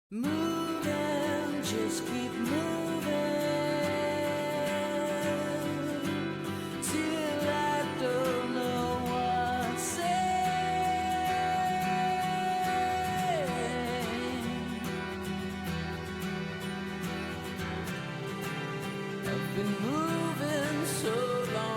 Moving, just keep moving till I don't know what to say. I've been moving so long.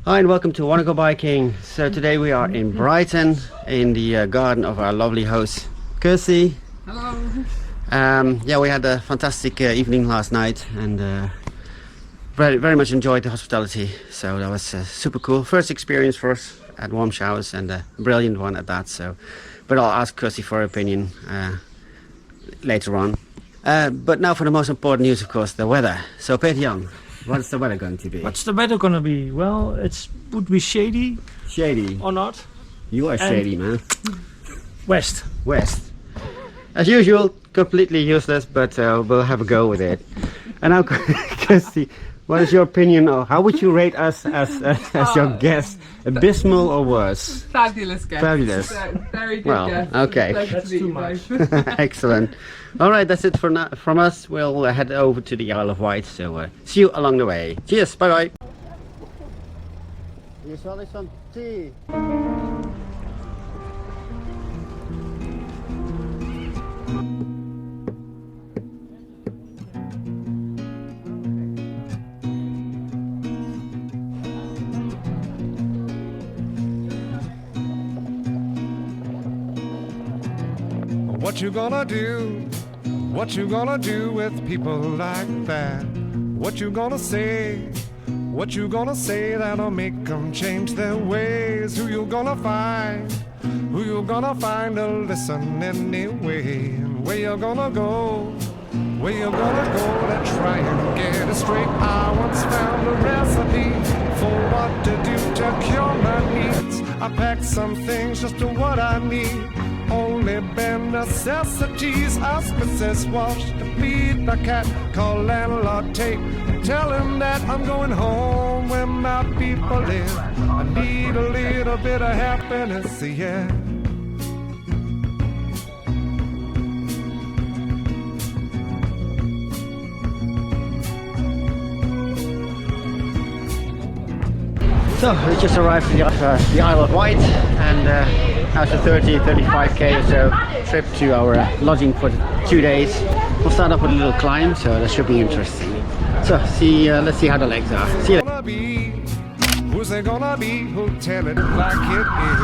Hi and welcome to WannaGoBiking. So today we are in Brighton in the garden of our lovely host Kirsty. Hello. Yeah, we had a fantastic evening last night and very much enjoyed the hospitality. So that was super cool. First experience for us at warm showers and a brilliant one at that. So, but I'll ask Kirsty for her opinion later on. But now for the most important news, of course, the weather. So Peter-Jan, what's the weather going to be? What's the weather gonna be? Well, would be shady Shady. or not. You are shady, man. West. West. As usual, completely useless, but we'll have a go with it. And now, Kirsty, what is your opinion, or how would you rate us as your guest? Abysmal or worse? Fabulous guest. Fabulous. Very good Well, guest. okay. Pleasure to That's meet too you much. both. Excellent. All right, that's it for now from us. We'll head over to the Isle of Wight. So see you along the way. Cheers. Bye bye. You saw this on tea. What you gonna do? What you gonna do with people like that? What you gonna say? What you gonna say that'll make them change their ways? Who you gonna find? Who you gonna find to listen anyway? And where you gonna go? Where you gonna go to try and get it straight? I once found a recipe for what to do to cure my needs. I packed some things just to what I need. Only bare necessities. Ask Mrs. Walsh to feed the cat. Call landlord Tate. Tell him that I'm going home where my people live. I need a little bit of happiness, yeah. So we just arrived at the Isle of Wight, and now it's a 35k or so trip to our lodging for 2 days. We'll start off with a little climb, so that should be interesting. So let's see how the legs are. See you later. Who's they gonna be? Who'll tell it like it is?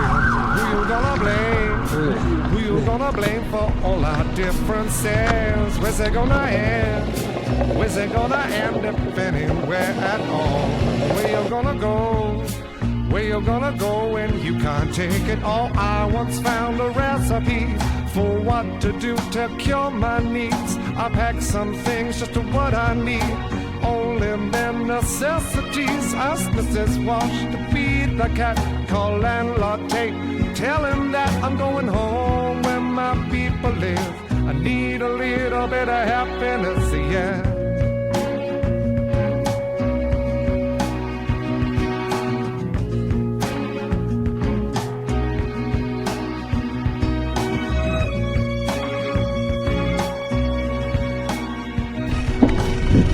Who you gonna blame? Who you gonna blame for all our differences? Where's it gonna end? Where's it gonna end if anywhere at all? Where you gonna go? Where you gonna go when you can't take it all? I once found a recipe for what to do to cure my needs. I packed some things just to what I need. Only bare necessities. Ask Mrs. Walsh to feed the cat. Call landlord Tate. Tell him that I'm going home where my people live. I need a little bit of happiness, yeah.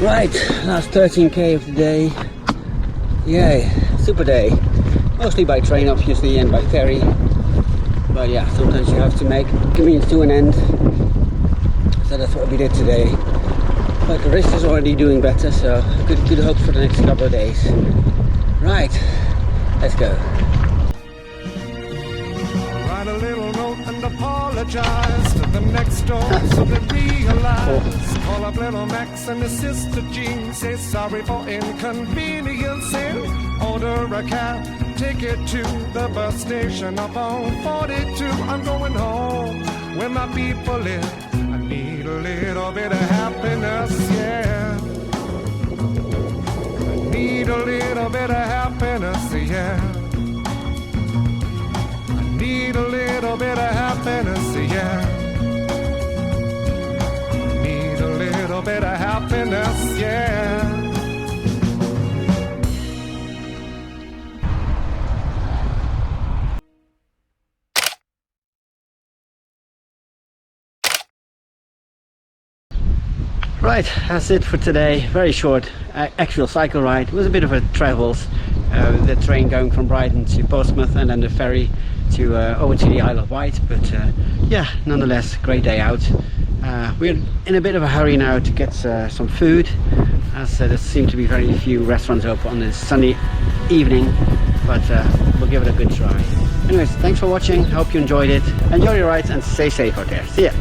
Right, last 13k of the day. Yay, super day. Mostly by train, obviously, and by ferry. But yeah, sometimes you have to make a means to an end. So that's what we did today. But the wrist is already doing better, so good hope for the next couple of days. Right, let's go. Write a little note and apologize to the next door so they realize. Call up little Max and his sister Jean. Say sorry for inconveniencing. Order a cab, take it to the bus station up on 42. I'm going home where my people live. I need a little bit of happiness, yeah. I need a little bit of happiness, yeah. Need a little bit of happiness, yeah. Need a little bit of happiness, yeah. Right, that's it for today. Very short actual cycle ride. It was a bit of a travels. The train going from Brighton to Portsmouth and then the ferry to over to the Isle of Wight. But yeah, nonetheless, great day out. We're in a bit of a hurry now to get some food, as there seem to be very few restaurants open on this sunny evening, but we'll give it a good try. Anyways, thanks for watching. Hope you enjoyed it. Enjoy your rides and stay safe out there. See ya.